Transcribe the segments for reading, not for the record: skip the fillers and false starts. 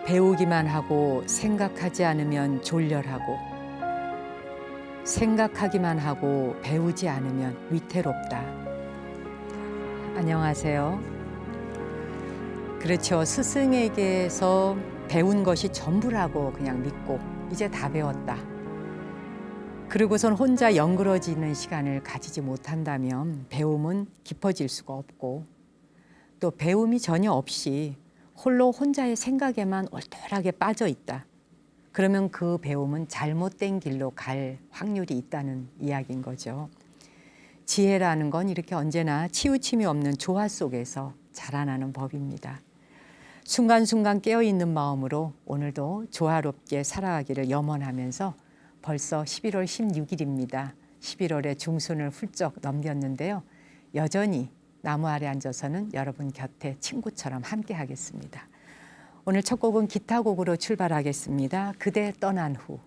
배우기만 하고 생각하지 않으면 졸렬하고 생각하기만 하고 배우지 않으면 위태롭다. 안녕하세요. 그렇죠. 스승에게서 배운 것이 전부라고 그냥 믿고 이제 다 배웠다. 그리고선 혼자 연그러지는 시간을 가지지 못한다면 배움은 깊어질 수가 없고 또 배움이 전혀 없이 홀로 혼자의 생각에만 올돌하게 빠져 있다. 그러면 그 배움은 잘못된 길로 갈 확률이 있다는 이야기인 거죠. 지혜라는 건 이렇게 언제나 치우침이 없는 조화 속에서 자라나는 법입니다. 순간순간 깨어있는 마음으로 오늘도 조화롭게 살아가기를 염원하면서 벌써 11월 16일입니다. 11월의 중순을 훌쩍 넘겼는데요. 여전히 나무 아래 앉아서는 여러분 곁에 친구처럼 함께 하겠습니다. 오늘 첫 곡은 기타곡으로 출발하겠습니다. 그대 떠난 후.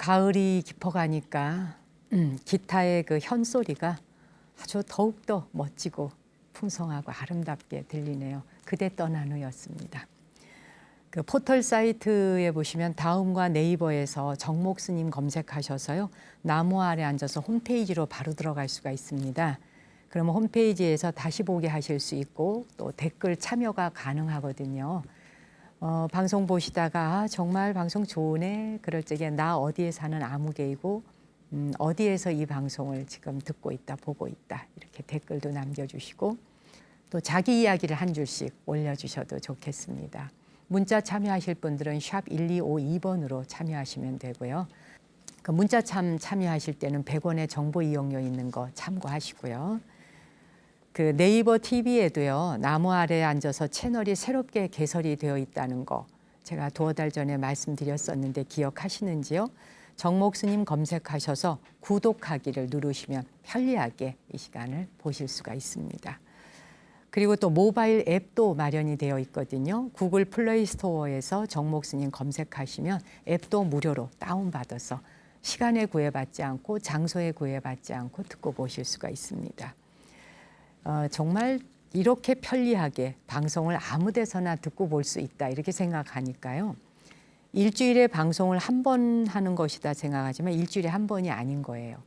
가을이 깊어가니까 기타의 그 현소리가 아주 더욱더 멋지고 풍성하고 아름답게 들리네요. 그대 떠난 후였습니다. 그 포털 사이트에 보시면 다음과 네이버에서 정목 스님 검색하셔서요. 나무 아래 앉아서 홈페이지로 바로 들어갈 수가 있습니다. 그러면 홈페이지에서 다시 보게 하실 수 있고 또 댓글 참여가 가능하거든요. 방송 보시다가 정말 방송 좋으네. 그럴 적에 나 어디에 사는 아무개이고 어디에서 이 방송을 지금 듣고 있다, 보고 있다. 이렇게 댓글도 남겨주시고 또 자기 이야기를 한 줄씩 올려주셔도 좋겠습니다. 문자 참여하실 분들은 샵 1252번으로 참여하시면 되고요. 그 문자 참여하실 때는 100원의 정보 이용료 있는 거 참고하시고요. 그 네이버 TV에도요. 나무 아래에 앉아서 채널이 새롭게 개설이 되어 있다는 거 제가 두어 달 전에 말씀드렸었는데 기억하시는지요? 정목스님 검색하셔서 구독하기를 누르시면 편리하게 이 시간을 보실 수가 있습니다. 그리고 또 모바일 앱도 마련이 되어 있거든요. 구글 플레이 스토어에서 정목스님 검색하시면 앱도 무료로 다운받아서 시간에 구애받지 않고 장소에 구애받지 않고 듣고 보실 수가 있습니다. 정말 이렇게 편리하게 방송을 아무 데서나 듣고 볼 수 있다 이렇게 생각하니까요. 일주일에 방송을 한 번 하는 것이다 생각하지만 일주일에 한 번이 아닌 거예요.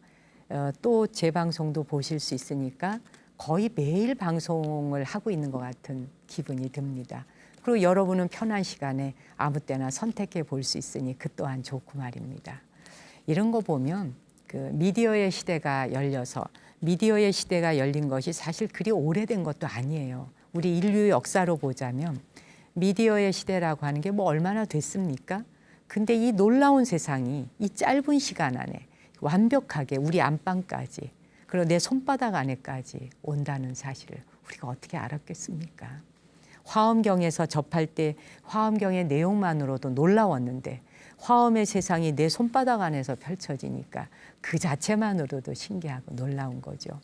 또 제 방송도 보실 수 있으니까 거의 매일 방송을 하고 있는 것 같은 기분이 듭니다. 그리고 여러분은 편한 시간에 아무 때나 선택해 볼 수 있으니 그 또한 좋고 말입니다. 이런 거 보면 그 미디어의 시대가 열려서 미디어의 시대가 열린 것이 사실 그리 오래된 것도 아니에요. 우리 인류 역사로 보자면 미디어의 시대라고 하는 게 뭐 얼마나 됐습니까? 근데 이 놀라운 세상이 이 짧은 시간 안에 완벽하게 우리 안방까지 그리고 내 손바닥 안에까지 온다는 사실을 우리가 어떻게 알았겠습니까? 화엄경에서 접할 때 화엄경의 내용만으로도 놀라웠는데 화엄의 세상이 내 손바닥 안에서 펼쳐지니까 그 자체만으로도 신기하고 놀라운 거죠.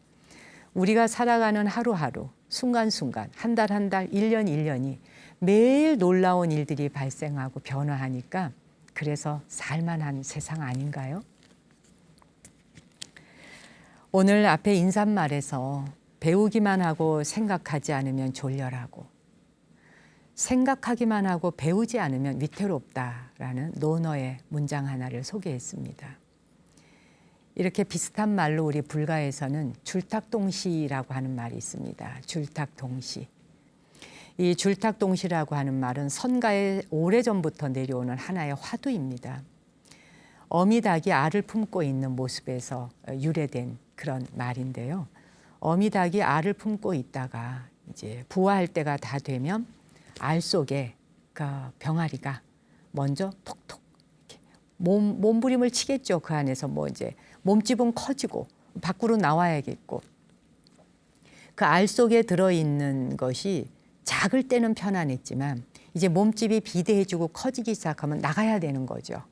우리가 살아가는 하루하루, 순간순간, 한 달 한 달, 1년 1년이 매일 놀라운 일들이 발생하고 변화하니까 그래서 살만한 세상 아닌가요? 오늘 앞에 인사말에서 배우기만 하고 생각하지 않으면 졸렬하고 생각하기만 하고 배우지 않으면 위태롭다라는 논어의 문장 하나를 소개했습니다. 이렇게 비슷한 말로 우리 불가에서는 줄탁동시라고 하는 말이 있습니다. 줄탁동시. 이 줄탁동시라고 하는 말은 선가에 오래전부터 내려오는 하나의 화두입니다. 어미닭이 알을 품고 있는 모습에서 유래된 그런 말인데요. 어미닭이 알을 품고 있다가 이제 부화할 때가 다 되면 알 속에 그 병아리가 먼저 톡톡 이렇게 몸부림을 치겠죠. 그 안에서 뭐 이제 몸집은 커지고 밖으로 나와야겠고 그 알 속에 들어있는 것이 작을 때는 편안했지만 이제 몸집이 비대해지고 커지기 시작하면 나가야 되는 거죠.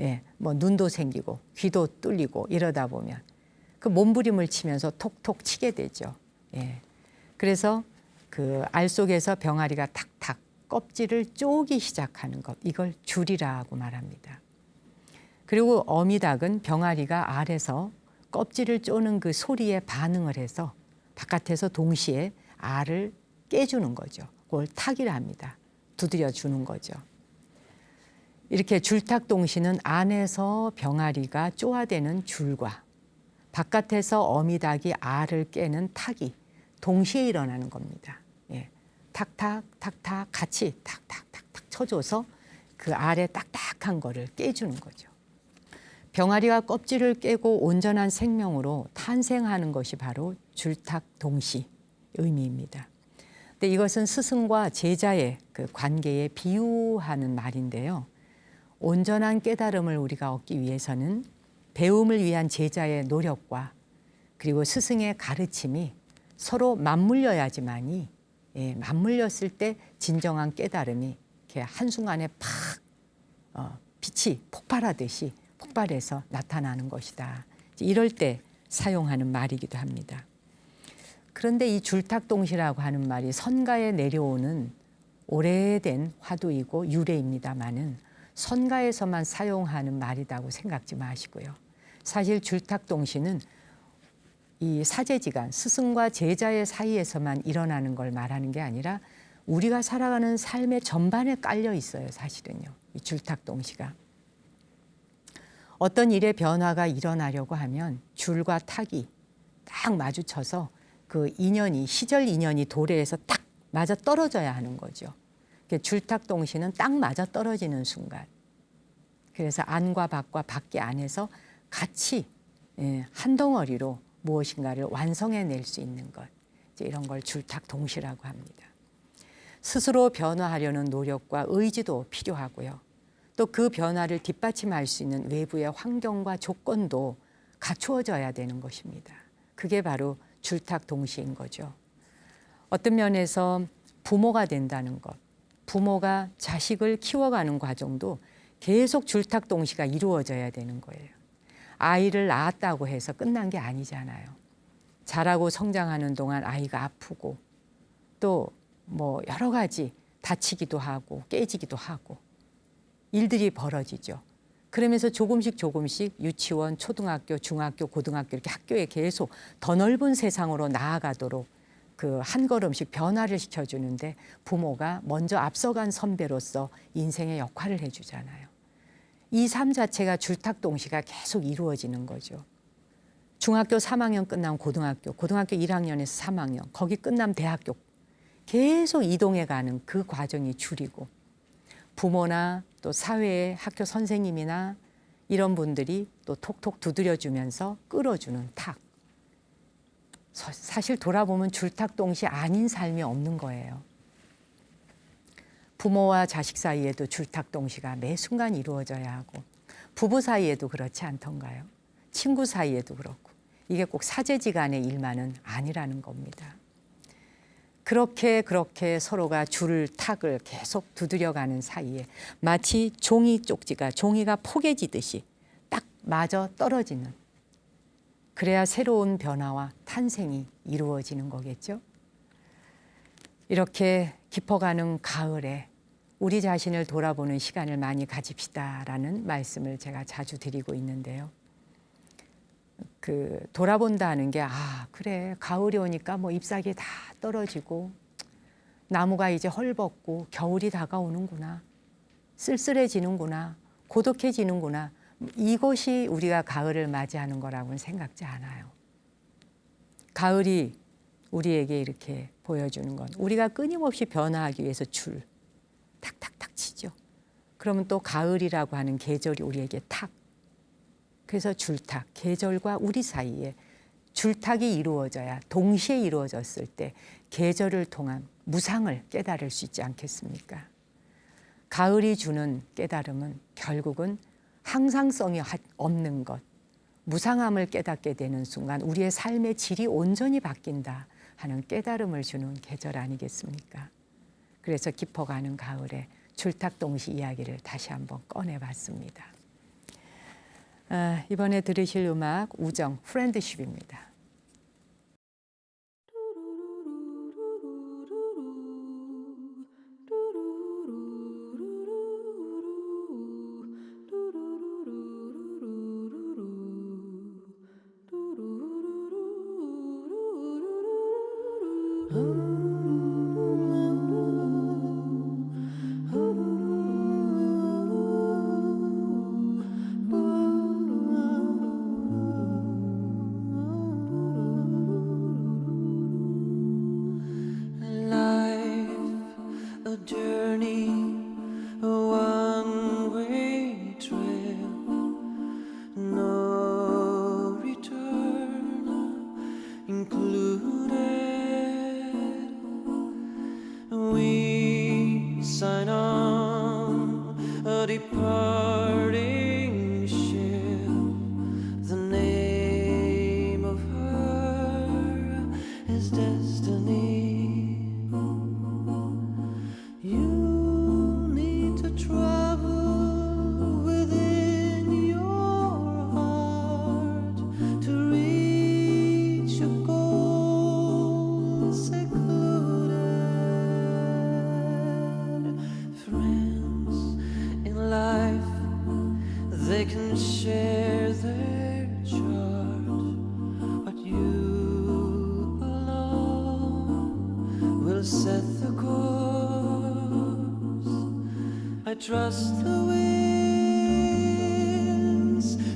예, 뭐 눈도 생기고 귀도 뚫리고 이러다 보면 그 몸부림을 치면서 톡톡 치게 되죠. 예, 그래서 그 알 속에서 병아리가 탁탁 껍질을 쪼기 시작하는 것, 이걸 줄이라고 말합니다. 그리고 어미닭은 병아리가 알에서 껍질을 쪼는 그 소리에 반응을 해서 바깥에서 동시에 알을 깨주는 거죠. 그걸 탁이라 합니다. 두드려 주는 거죠. 이렇게 줄탁동시는 안에서 병아리가 쪼아대는 줄과 바깥에서 어미닭이 알을 깨는 탁이 동시에 일어나는 겁니다. 예. 탁탁 탁탁 같이 탁탁탁탁 쳐줘서 그 알에 딱딱한 거를 깨주는 거죠. 병아리가 껍질을 깨고 온전한 생명으로 탄생하는 것이 바로 줄탁동시 의미입니다. 근데 이것은 스승과 제자의 그 관계에 비유하는 말인데요. 온전한 깨달음을 우리가 얻기 위해서는 배움을 위한 제자의 노력과 그리고 스승의 가르침이 서로 맞물려야지만이 맞물렸을 때 진정한 깨달음이 이렇게 한순간에 팍 빛이 폭발하듯이 폭발해서 나타나는 것이다. 이럴 때 사용하는 말이기도 합니다. 그런데 이 줄탁동시라고 하는 말이 선가에 내려오는 오래된 화두이고 유래입니다마는 선가에서만 사용하는 말이라고 생각지 마시고요. 사실 줄탁동시는 이 사제지간, 스승과 제자의 사이에서만 일어나는 걸 말하는 게 아니라 우리가 살아가는 삶의 전반에 깔려 있어요, 사실은요. 이 줄탁동시가. 어떤 일의 변화가 일어나려고 하면 줄과 탁이 딱 마주쳐서 그 인연이, 시절 인연이 도래해서 딱 맞아 떨어져야 하는 거죠. 줄탁동시는 딱 맞아 떨어지는 순간. 그래서 안과 밖과 밖이 안에서 같이 한 덩어리로 무엇인가를 완성해낼 수 있는 것. 이제 이런 걸 줄탁동시라고 합니다. 스스로 변화하려는 노력과 의지도 필요하고요. 또 그 변화를 뒷받침할 수 있는 외부의 환경과 조건도 갖추어져야 되는 것입니다. 그게 바로 줄탁동시인 거죠. 어떤 면에서 부모가 된다는 것, 부모가 자식을 키워가는 과정도 계속 줄탁동시가 이루어져야 되는 거예요. 아이를 낳았다고 해서 끝난 게 아니잖아요. 자라고 성장하는 동안 아이가 아프고 또 뭐 여러 가지 다치기도 하고 깨지기도 하고 일들이 벌어지죠. 그러면서 조금씩 유치원, 초등학교, 중학교, 고등학교 이렇게 학교에 계속 더 넓은 세상으로 나아가도록 그 한 걸음씩 변화를 시켜주는데 부모가 먼저 앞서간 선배로서 인생의 역할을 해주잖아요. 이 삶 자체가 줄탁동시가 계속 이루어지는 거죠. 중학교 3학년 끝나면 고등학교 1학년에서 3학년, 거기 끝나면 대학교 계속 이동해가는 그 과정이 줄이고 부모나 또 사회의 학교 선생님이나 이런 분들이 또 톡톡 두드려주면서 끌어주는 탁. 사실 돌아보면 줄탁동시 아닌 삶이 없는 거예요. 부모와 자식 사이에도 줄탁동시가 매 순간 이루어져야 하고 부부 사이에도 그렇지 않던가요? 친구 사이에도 그렇고 이게 꼭 사제지간의 일만은 아니라는 겁니다. 그렇게 서로가 줄탁을 계속 두드려가는 사이에 마치 종이가 포개지듯이 딱 맞아 떨어지는, 그래야 새로운 변화와 탄생이 이루어지는 거겠죠. 이렇게 깊어가는 가을에 우리 자신을 돌아보는 시간을 많이 가집시다라는 말씀을 제가 자주 드리고 있는데요. 돌아본다는 게 그래 가을이 오니까 뭐 잎사귀 다 떨어지고 나무가 이제 헐벗고 겨울이 다가오는구나, 쓸쓸해지는구나, 고독해지는구나, 이것이 우리가 가을을 맞이하는 거라고는 생각지 않아요. 가을이 우리에게 이렇게 보여주는 건 우리가 끊임없이 변화하기 위해서 줄 탁탁탁 치죠. 그러면 또 가을이라고 하는 계절이 우리에게 탁. 그래서 줄탁, 계절과 우리 사이에 줄탁이 이루어져야, 동시에 이루어졌을 때 계절을 통한 무상을 깨달을 수 있지 않겠습니까? 가을이 주는 깨달음은 결국은 항상성이 없는 것, 무상함을 깨닫게 되는 순간 우리의 삶의 질이 온전히 바뀐다 하는 깨달음을 주는 계절 아니겠습니까? 그래서 깊어가는 가을에 줄탁동시 이야기를 다시 한번 꺼내봤습니다. 이번에 들으실 음악 우정, 프렌드십입니다. Trust the winds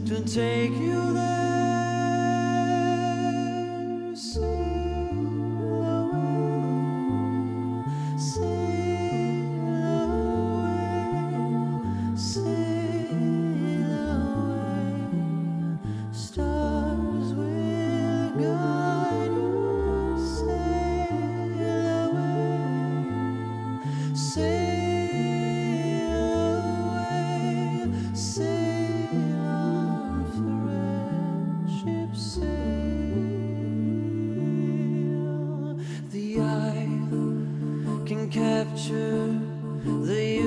to take you there. Sail away, sail Capture the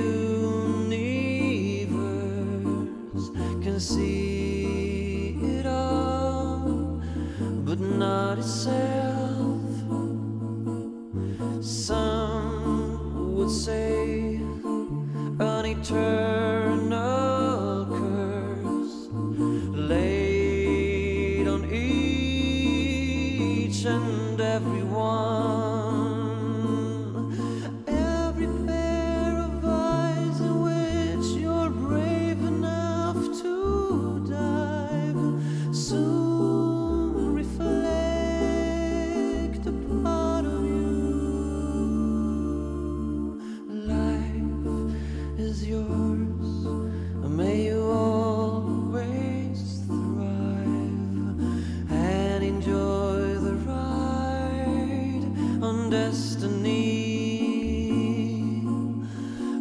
universe, can see it all, but not itself. Some would say an eternal curse laid on each and every one.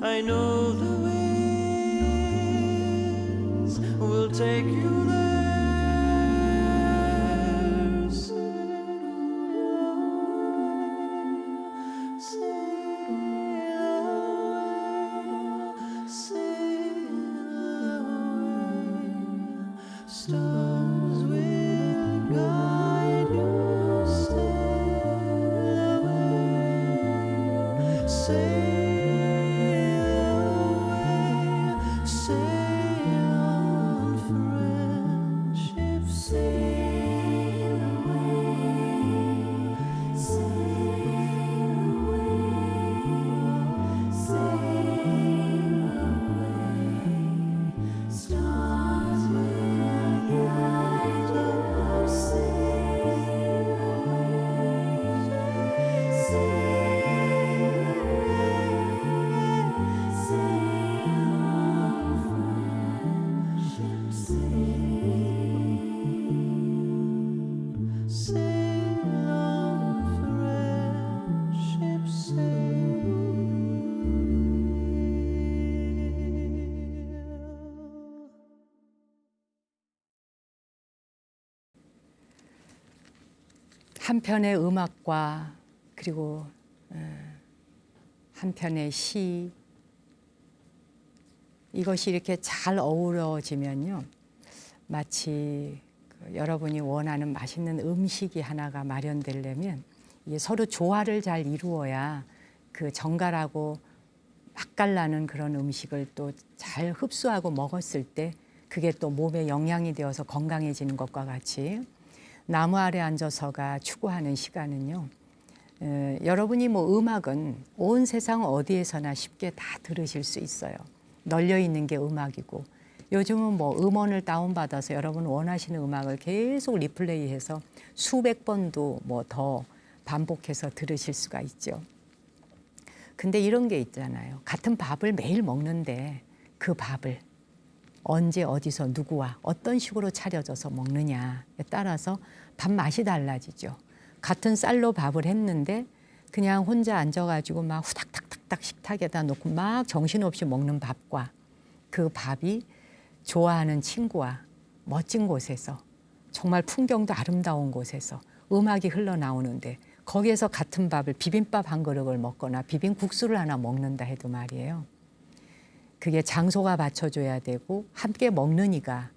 I know the winds will take you there. Sail away. Stars will guide you. Sail away. Sail 한 편의 음악과 그리고 한 편의 시, 이것이 이렇게 잘 어우러지면요, 마치 여러분이 원하는 맛있는 음식이 하나가 마련되려면 이게 서로 조화를 잘 이루어야 그 정갈하고 맛깔나는 그런 음식을 또 잘 흡수하고 먹었을 때 그게 또 몸에 영양이 되어서 건강해지는 것과 같이 나무 아래 앉아서가 추구하는 시간은요, 여러분이 뭐 음악은 온 세상 어디에서나 쉽게 다 들으실 수 있어요. 널려 있는 게 음악이고, 요즘은 뭐 음원을 다운받아서 여러분 원하시는 음악을 계속 리플레이해서 수백 번도 뭐 더 반복해서 들으실 수가 있죠. 근데 이런 게 있잖아요. 같은 밥을 매일 먹는데 그 밥을 언제 어디서 누구와 어떤 식으로 차려져서 먹느냐에 따라서 밥 맛이 달라지죠. 같은 쌀로 밥을 했는데 그냥 혼자 앉아가지고 막 후닥닥닥닥 식탁에다 놓고 막 정신없이 먹는 밥과 그 밥이 좋아하는 친구와 멋진 곳에서 정말 풍경도 아름다운 곳에서 음악이 흘러나오는데 거기에서 같은 밥을 비빔밥 한 그릇을 먹거나 비빔국수를 하나 먹는다 해도 말이에요. 그게 장소가 받쳐줘야 되고 함께 먹는 이가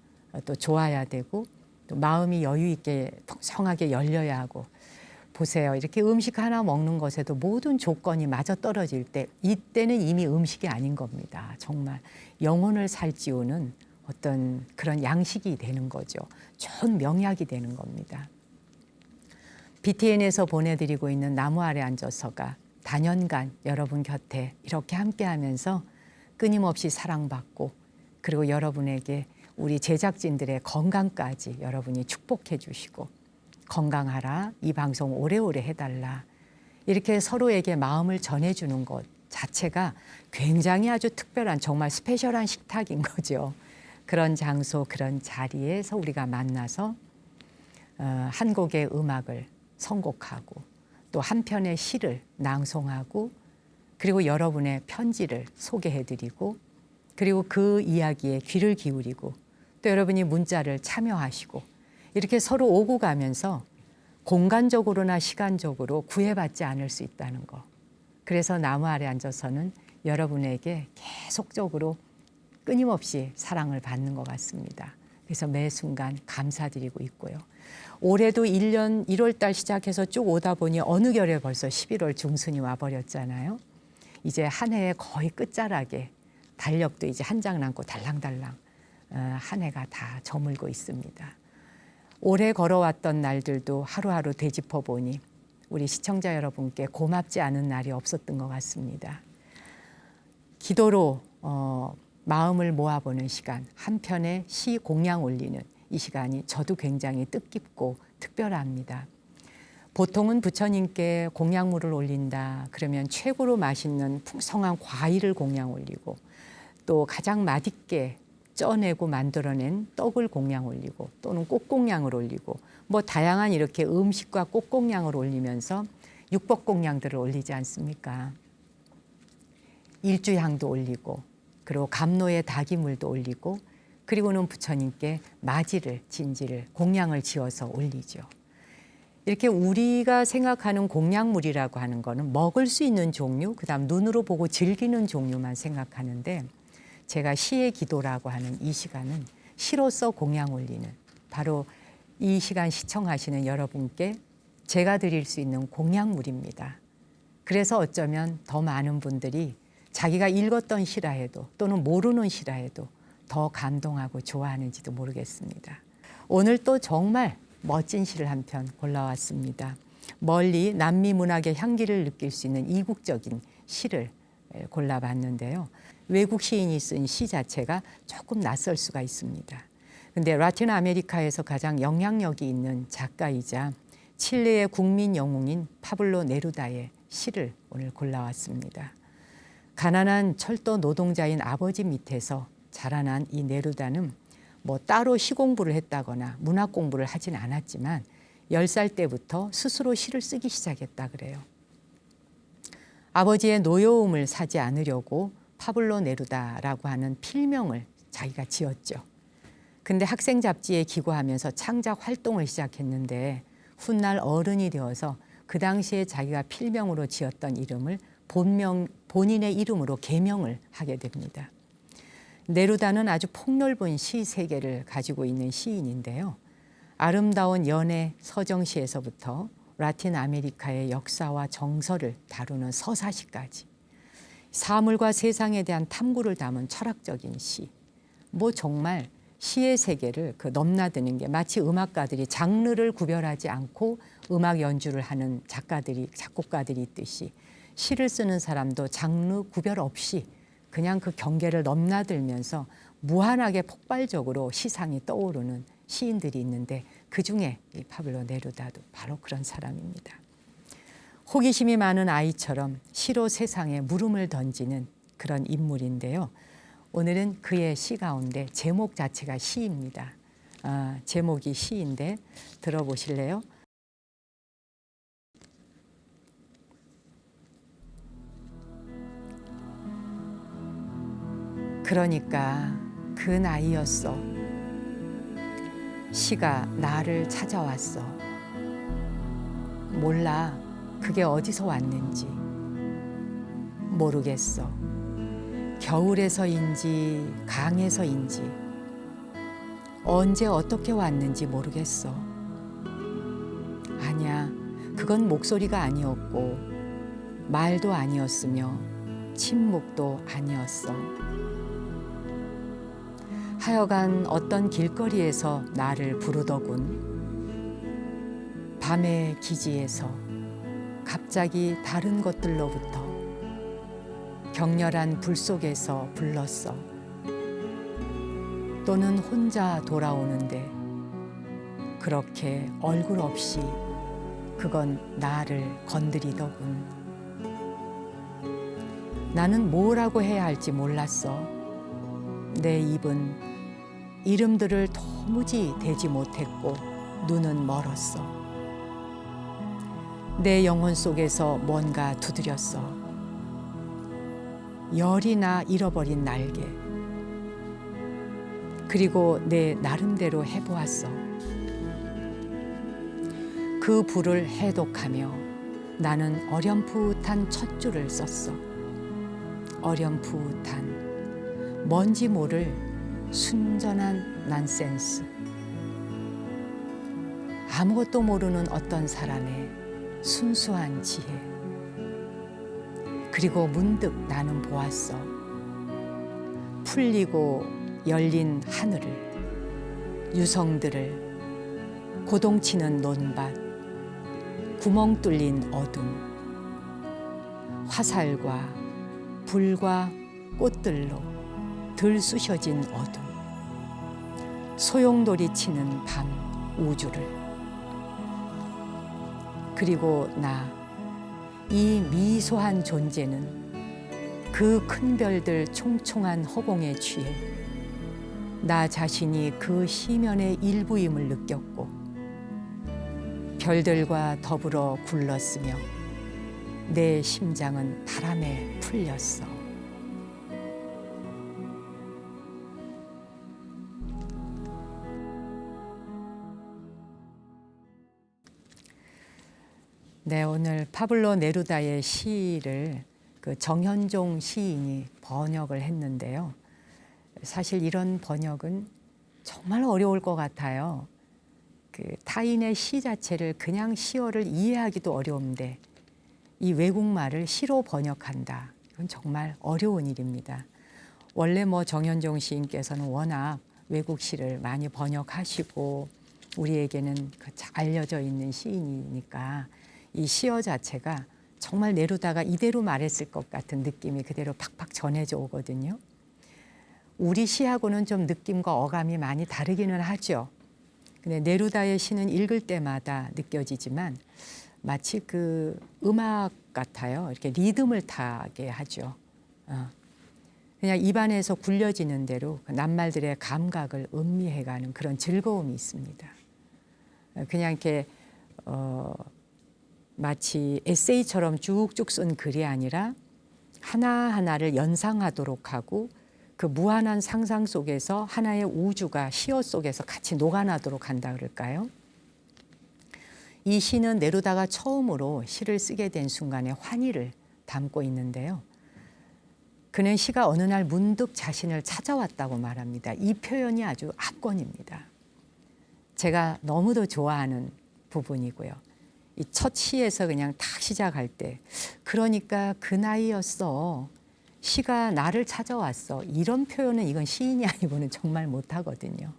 또 좋아야 되고 또 마음이 여유 있게 풍성하게 열려야 하고, 보세요. 이렇게 음식 하나 먹는 것에도 모든 조건이 맞아떨어질 때 이때는 이미 음식이 아닌 겁니다. 정말 영혼을 살찌우는 어떤 그런 양식이 되는 거죠. 좋은 명약이 되는 겁니다. BTN에서 보내드리고 있는 나무 아래 앉아서가 단연간 여러분 곁에 이렇게 함께하면서 끊임없이 사랑받고, 그리고 여러분에게 우리 제작진들의 건강까지 여러분이 축복해 주시고, 건강하라, 이 방송 오래오래 해달라, 이렇게 서로에게 마음을 전해주는 것 자체가 굉장히 아주 특별한, 정말 스페셜한 식탁인 거죠. 그런 장소, 그런 자리에서 우리가 만나서 한 곡의 음악을 선곡하고 또 한 편의 시를 낭송하고 그리고 여러분의 편지를 소개해드리고 그리고 그 이야기에 귀를 기울이고 또 여러분이 문자를 참여하시고 이렇게 서로 오고 가면서 공간적으로나 시간적으로 구애받지 않을 수 있다는 거. 그래서 나무 아래 앉아서는 여러분에게 계속적으로 끊임없이 사랑을 받는 것 같습니다. 그래서 매 순간 감사드리고 있고요. 올해도 1년 1월 달 시작해서 쭉 오다 보니 어느 결에 벌써 11월 중순이 와버렸잖아요. 이제 한 해의 거의 끝자락에 달력도 이제 한 장 남고 달랑달랑 한 해가 다 저물고 있습니다. 올해 걸어왔던 날들도 하루하루 되짚어 보니 우리 시청자 여러분께 고맙지 않은 날이 없었던 것 같습니다. 기도로 마음을 모아보는 시간, 한편의 시 공양 올리는 이 시간이 저도 굉장히 뜻깊고 특별합니다. 보통은 부처님께 공양물을 올린다 그러면 최고로 맛있는 풍성한 과일을 공양 올리고 또 가장 맛있게 쪄내고 만들어낸 떡을 공양 올리고 또는 꽃공양을 올리고 뭐 다양한 이렇게 음식과 꽃공양을 올리면서 육법공양들을 올리지 않습니까? 일주향도 올리고 그리고 감로의 다기물도 올리고 그리고는 부처님께 마지를 진지를 공양을 지어서 올리죠. 이렇게 우리가 생각하는 공양물이라고 하는 거는 먹을 수 있는 종류, 그다음 눈으로 보고 즐기는 종류만 생각하는데 제가 시의 기도라고 하는 이 시간은 시로서 공양 올리는 바로 이 시간 시청하시는 여러분께 제가 드릴 수 있는 공양물입니다. 그래서 어쩌면 더 많은 분들이 자기가 읽었던 시라 해도 또는 모르는 시라 해도 더 감동하고 좋아하는지도 모르겠습니다. 오늘 또 정말 멋진 시를 한 편 골라왔습니다. 멀리 남미 문학의 향기를 느낄 수 있는 이국적인 시를 골라봤는데요. 외국 시인이 쓴 시 자체가 조금 낯설 수가 있습니다. 근데 라틴 아메리카에서 가장 영향력이 있는 작가이자 칠레의 국민 영웅인 파블로 네루다의 시를 오늘 골라왔습니다. 가난한 철도 노동자인 아버지 밑에서 자라난 이 네루다는 뭐 따로 시 공부를 했다거나 문학 공부를 하진 않았지만 10살 때부터 스스로 시를 쓰기 시작했다 그래요. 아버지의 노여움을 사지 않으려고 파블로 네루다라고 하는 필명을 자기가 지었죠. 근데 학생 잡지에 기고하면서 창작 활동을 시작했는데 훗날 어른이 되어서 그 당시에 자기가 필명으로 지었던 이름을 본인의 이름으로 개명을 하게 됩니다. 네루다는 아주 폭넓은 시 세계를 가지고 있는 시인인데요. 아름다운 연애 서정시에서부터 라틴 아메리카의 역사와 정서를 다루는 서사시까지 사물과 세상에 대한 탐구를 담은 철학적인 시. 뭐 정말 시의 세계를 그 넘나드는 게 마치 음악가들이 장르를 구별하지 않고 음악 연주를 하는 작곡가들이 있듯이 시를 쓰는 사람도 장르 구별 없이 그냥 그 경계를 넘나들면서 무한하게 폭발적으로 시상이 떠오르는 시인들이 있는데 그중에 이 파블로 네루다도 바로 그런 사람입니다. 호기심이 많은 아이처럼 시로 세상에 물음을 던지는 그런 인물인데요. 오늘은 그의 시 가운데 제목 자체가 시입니다. 제목이 시인데 들어보실래요? 그러니까 그 나이였어. 시가 나를 찾아왔어. 몰라 그게 어디서 왔는지. 모르겠어. 겨울에서인지 강에서인지 언제 어떻게 왔는지 모르겠어. 아니야, 그건 목소리가 아니었고 말도 아니었으며 침묵도 아니었어. 하여간 어떤 길거리에서 나를 부르더군. 밤의 기지에서 갑자기 다른 것들로부터 격렬한 불 속에서 불렀어. 또는 혼자 돌아오는데 그렇게 얼굴 없이 그건 나를 건드리더군. 나는 뭐라고 해야 할지 몰랐어. 내 입은 이름들을 도무지 대지 못했고 눈은 멀었어. 내 영혼 속에서 뭔가 두드렸어. 열이나 잃어버린 날개. 그리고 내 나름대로 해보았어. 그 불을 해독하며 나는 어렴풋한 첫 줄을 썼어. 어렴풋한 뭔지 모를 순전한 난센스. 아무것도 모르는 어떤 사람의 순수한 지혜. 그리고 문득 나는 보았어. 풀리고 열린 하늘을, 유성들을, 고동치는 논밭, 구멍 뚫린 어둠, 화살과 불과 꽃들로 들쑤셔진 어둠, 소용돌이 치는 밤 우주를. 그리고 나, 이 미소한 존재는 그 큰 별들 총총한 허공에 취해 나 자신이 그 시면의 일부임을 느꼈고 별들과 더불어 굴렀으며 내 심장은 바람에 풀렸어. 네, 오늘 파블로 네루다의 시를 그 정현종 시인이 번역을 했는데요. 사실 이런 번역은 정말 어려울 것 같아요. 그 타인의 시 자체를 그냥 시어를 이해하기도 어려운데 이 외국말을 시로 번역한다. 이건 정말 어려운 일입니다. 원래 뭐 정현종 시인께서는 워낙 외국 시를 많이 번역하시고 우리에게는 잘 알려져 있는 시인이니까 이 시어 자체가 정말 네루다가 이대로 말했을 것 같은 느낌이 그대로 팍팍 전해져 오거든요. 우리 시하고는 좀 느낌과 어감이 많이 다르기는 하죠. 근데 네루다의 시는 읽을 때마다 느껴지지만 마치 그 음악 같아요. 이렇게 리듬을 타게 하죠. 그냥 입안에서 굴려지는 대로 낱말들의 감각을 음미해가는 그런 즐거움이 있습니다. 그냥 이렇게 마치 에세이처럼 쭉쭉 쓴 글이 아니라 하나하나를 연상하도록 하고 그 무한한 상상 속에서 하나의 우주가 시어 속에서 같이 녹아나도록 한다 그럴까요? 이 시는 네루다가 처음으로 시를 쓰게 된 순간의 환희를 담고 있는데요. 그는 시가 어느 날 문득 자신을 찾아왔다고 말합니다. 이 표현이 아주 압권입니다. 제가 너무도 좋아하는 부분이고요. 이 첫 시에서 그냥 딱 시작할 때 그러니까 그 나이였어. 시가 나를 찾아왔어. 이런 표현은 이건 시인이 아니고는 정말 못하거든요.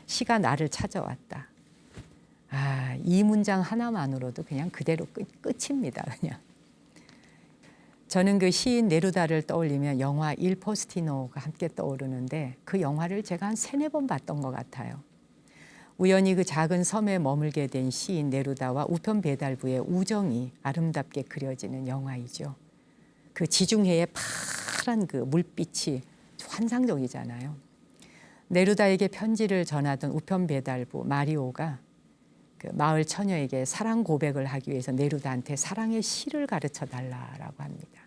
시가 나를 찾아왔다. 이 문장 하나만으로도 그냥 그대로 끝입니다. 그냥. 저는 그 시인 네루다를 떠올리면 영화 일 포스티노가 함께 떠오르는데 그 영화를 제가 한 3-4번 봤던 것 같아요. 우연히 그 작은 섬에 머물게 된 시인 네루다와 우편 배달부의 우정이 아름답게 그려지는 영화이죠. 그 지중해의 파란 그 물빛이 환상적이잖아요. 네루다에게 편지를 전하던 우편 배달부 마리오가 그 마을 처녀에게 사랑 고백을 하기 위해서 네루다한테 사랑의 시를 가르쳐 달라라고 합니다.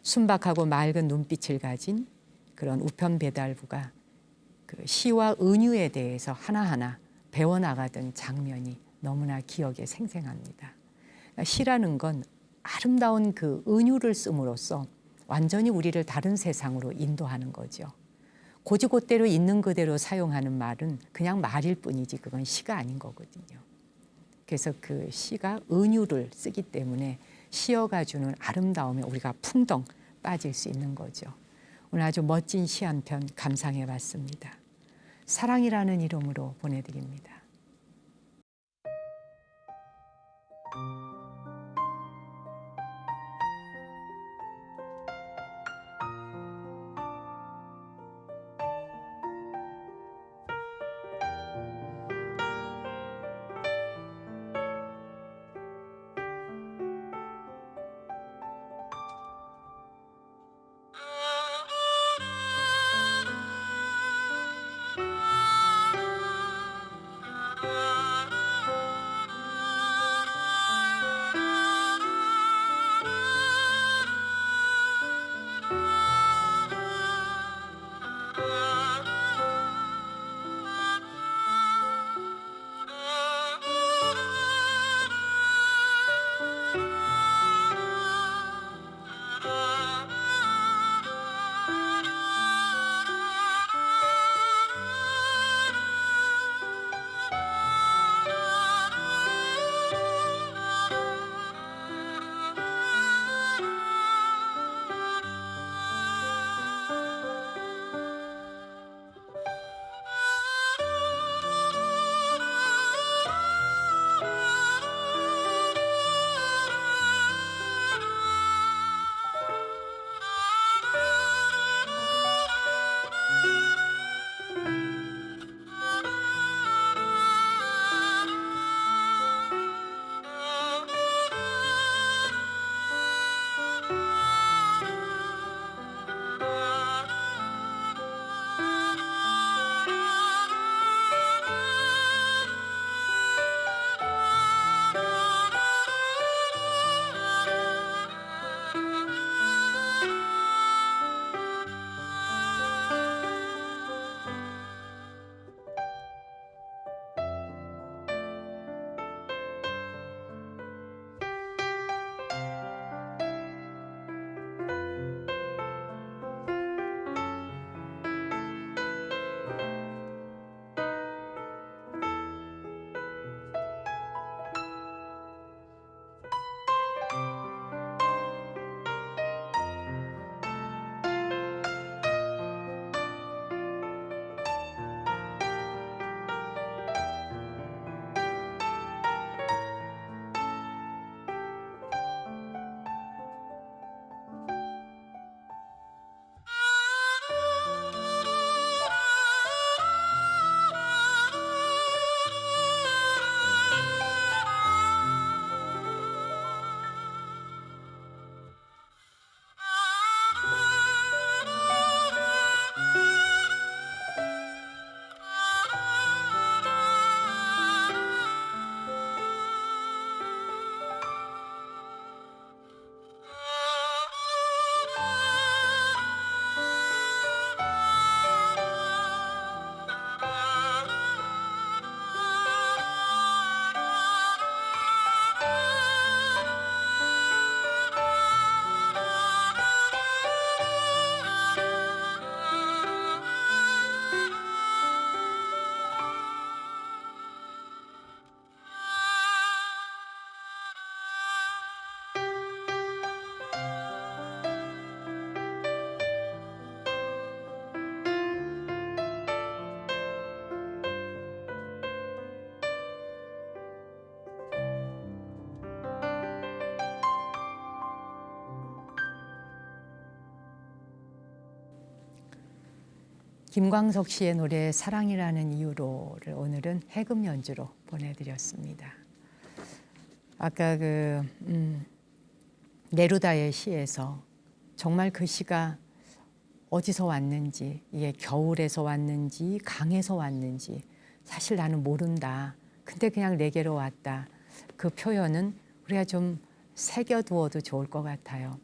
순박하고 맑은 눈빛을 가진 그런 우편 배달부가 그 시와 은유에 대해서 하나하나 배워나가던 장면이 너무나 기억에 생생합니다. 시라는 건 아름다운 그 은유를 씀으로써 완전히 우리를 다른 세상으로 인도하는 거죠. 고지고대로 있는 그대로 사용하는 말은 그냥 말일 뿐이지 그건 시가 아닌 거거든요. 그래서 그 시가 은유를 쓰기 때문에 시어가 주는 아름다움에 우리가 풍덩 빠질 수 있는 거죠. 오늘 아주 멋진 시 한 편 감상해 봤습니다. 사랑이라는 이름으로 보내드립니다. 김광석 씨의 노래 사랑이라는 이유로를 오늘은 해금 연주로 보내드렸습니다. 아까 네루다의 시에서 정말 그 시가 어디서 왔는지, 이게 겨울에서 왔는지 강에서 왔는지 사실 나는 모른다. 근데 그냥 내게로 왔다. 그 표현은 우리가 좀 새겨두어도 좋을 것 같아요.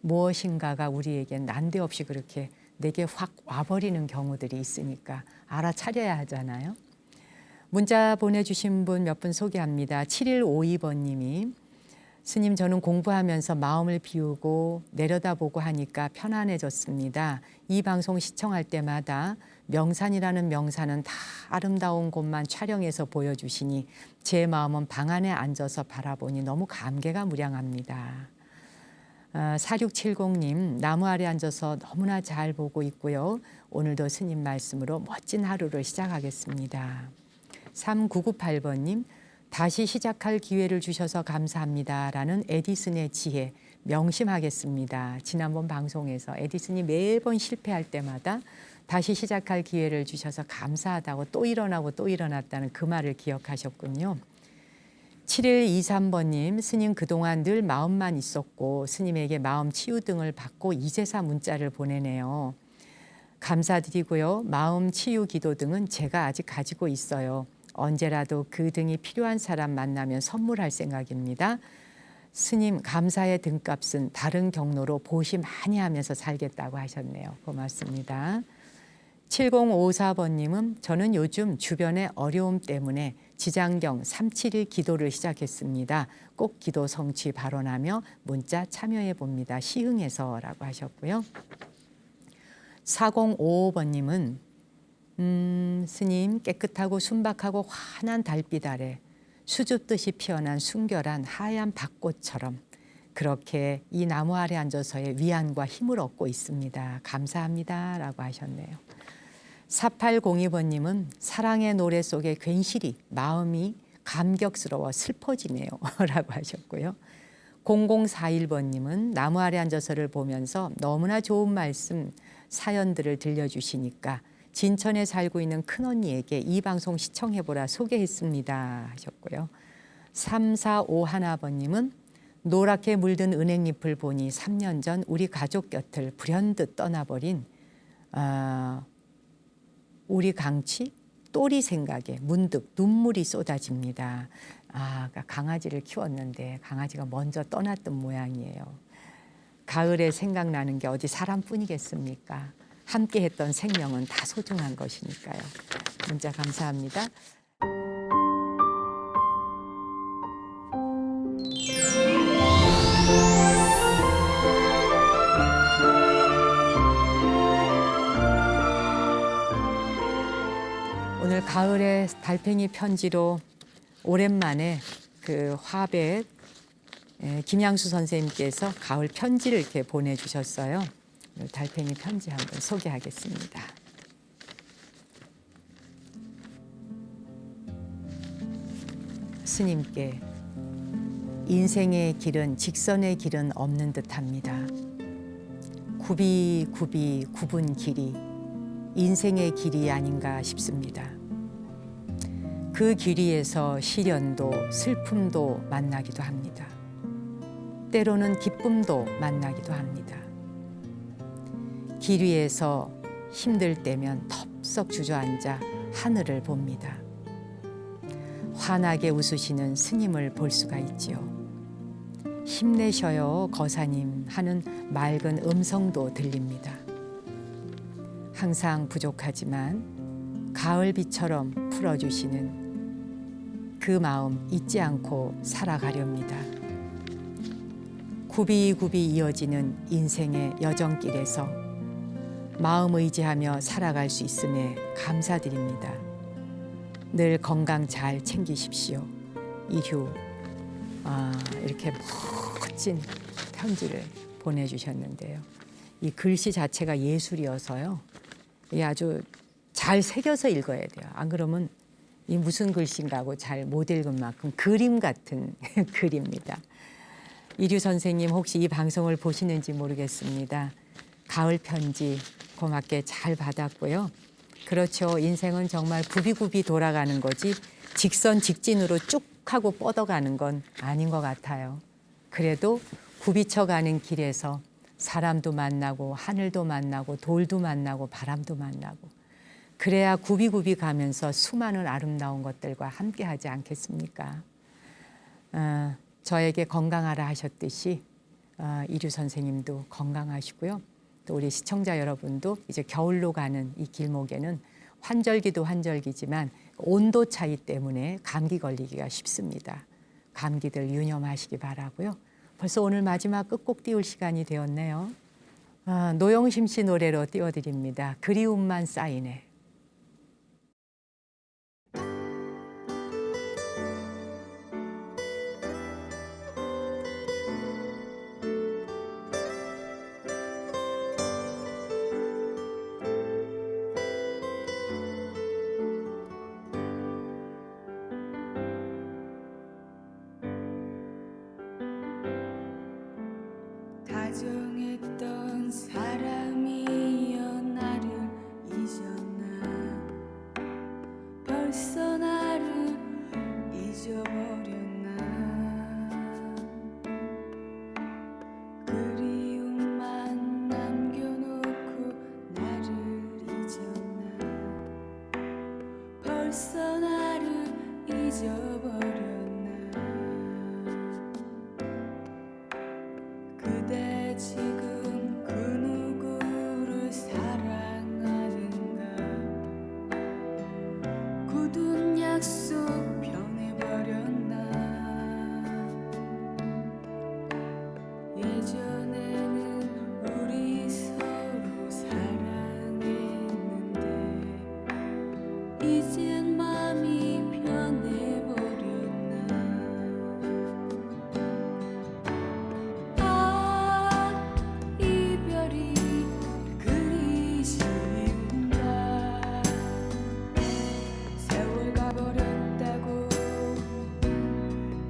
무엇인가가 우리에겐 난데없이 그렇게 내게 확 와버리는 경우들이 있으니까 알아차려야 하잖아요. 문자 보내주신 분 몇 분 소개합니다. 7152번님이 스님, 저는 공부하면서 마음을 비우고 내려다보고 하니까 편안해졌습니다. 이 방송 시청할 때마다 명산이라는 명산은 다 아름다운 곳만 촬영해서 보여주시니 제 마음은 방 안에 앉아서 바라보니 너무 감개가 무량합니다. 4670님, 나무 아래 앉아서 너무나 잘 보고 있고요. 오늘도 스님 말씀으로 멋진 하루를 시작하겠습니다. 3998번님, 다시 시작할 기회를 주셔서 감사합니다. 라는 에디슨의 지혜 명심하겠습니다. 지난번 방송에서 에디슨이 매번 실패할 때마다 다시 시작할 기회를 주셔서 감사하다고 또 일어나고 또 일어났다는 그 말을 기억하셨군요. 7123번님, 스님 그동안 늘 마음만 있었고 스님에게 마음 치유 등을 받고 이제사 문자를 보내네요. 감사드리고요. 마음 치유 기도 등은 제가 아직 가지고 있어요. 언제라도 그 등이 필요한 사람 만나면 선물할 생각입니다. 스님, 감사의 등값은 다른 경로로 보시 많이 하면서 살겠다고 하셨네요. 고맙습니다. 7054번님은 저는 요즘 주변의 어려움 때문에 지장경 371 기도를 시작했습니다. 꼭 기도 성취 발언하며 문자 참여해 봅니다. 시흥에서라고 하셨고요. 4055번님은 스님, 깨끗하고 순박하고 환한 달빛 아래 수줍듯이 피어난 순결한 하얀 밭꽃처럼 그렇게 이 나무 아래 앉아서의 위안과 힘을 얻고 있습니다. 감사합니다. 라고 하셨네요. 4802번님은 사랑의 노래 속에 괜시리 마음이 감격스러워 슬퍼지네요. 라고 하셨고요. 0041번님은 나무 아래 앉아서를 보면서 너무나 좋은 말씀, 사연들을 들려주시니까 진천에 살고 있는 큰언니에게 이 방송 시청해보라 소개했습니다. 하셨고요. 3451번님은 노랗게 물든 은행잎을 보니 3년 전 우리 가족 곁을 불현듯 떠나버린 우리 강치 또리 생각에 문득 눈물이 쏟아집니다. 그러니까 강아지를 키웠는데 강아지가 먼저 떠났던 모양이에요. 가을에 생각나는 게 어디 사람뿐이겠습니까? 함께했던 생명은 다 소중한 것이니까요. 문자 감사합니다. 오늘 가을의 달팽이 편지로 오랜만에 그 화백 김양수 선생님께서 가을 편지를 이렇게 보내주셨어요. 달팽이 편지 한번 소개하겠습니다. 스님께 인생의 길은 직선의 길은 없는 듯합니다. 굽이 굽은 길이 인생의 길이 아닌가 싶습니다. 그 길 위에서 시련도 슬픔도 만나기도 합니다. 때로는 기쁨도 만나기도 합니다. 길 위에서 힘들 때면 덥석 주저앉아 하늘을 봅니다. 환하게 웃으시는 스님을 볼 수가 있지요. 힘내셔요 거사님 하는 맑은 음성도 들립니다. 항상 부족하지만 가을비처럼 풀어주시는 그 마음 잊지 않고 살아가렵니다. 굽이굽이 이어지는 인생의 여정길에서 마음 의지하며 살아갈 수 있음에 감사드립니다. 늘 건강 잘 챙기십시오. 이휴. 이렇게 멋진 편지를 보내주셨는데요. 이 글씨 자체가 예술이어서요. 이 아주 잘 새겨서 읽어야 돼요. 안 그러면 이 무슨 글씨인가 하고 잘 못 읽은 만큼 그림 같은 글입니다. 이류 선생님 혹시 이 방송을 보시는지 모르겠습니다. 가을 편지 고맙게 잘 받았고요. 그렇죠. 인생은 정말 굽이굽이 돌아가는 거지 직선 직진으로 쭉 하고 뻗어가는 건 아닌 것 같아요. 그래도 굽이쳐가는 길에서 사람도 만나고 하늘도 만나고 돌도 만나고 바람도 만나고 그래야 굽이굽이 가면서 수많은 아름다운 것들과 함께하지 않겠습니까? 저에게 건강하라 하셨듯이 이류 선생님도 건강하시고요. 또 우리 시청자 여러분도 이제 겨울로 가는 이 길목에는 환절기도 환절기지만 온도 차이 때문에 감기 걸리기가 쉽습니다. 감기들 유념하시기 바라고요. 벌써 오늘 마지막 끝곡 띄울 시간이 되었네요. 노영심 씨 노래로 띄워드립니다. 그리움만 쌓이네. 다정했던 사람이여 나를 잊었나 벌써 나를 잊어버렸나 그리움만 남겨놓고 나를 잊었나 벌써 나를 잊어버렸나 그대 지금 그 누구를 사랑하는가 굳은 약속 변해버렸나 예전에는 우리 서로 사랑했는데 이젠 마음이 변해버렸나 이별이 그리신가 세월 가버렸다고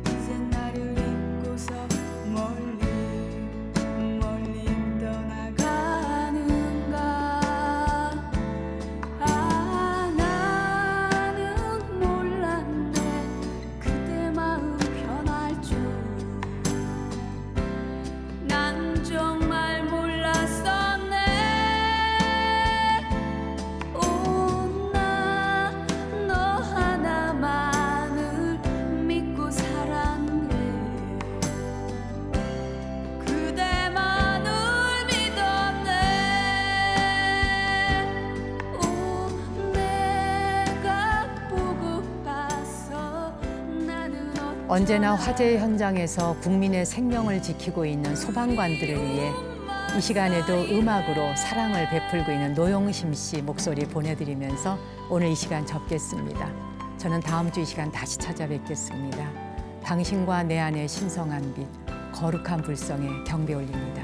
이젠 나를 잊고서 멀리 멀리 떠나가는가 나는 몰랐네 그대 마음 변할 줄 난 정말 몰랐었네 나 너 하나만을 믿고 살았네 그대만을 믿었네 내가 보고파서 나는 언제나 화재 현장에서 국민의 생명을 지키고 있는 소방관들을 위해 이 시간에도 음악으로 사랑을 베풀고 있는 노영심 씨 목소리 보내드리면서 오늘 이 시간 접겠습니다. 저는 다음 주 이 시간 다시 찾아뵙겠습니다. 당신과 내 안의 신성한 빛, 거룩한 불성에 경배 올립니다.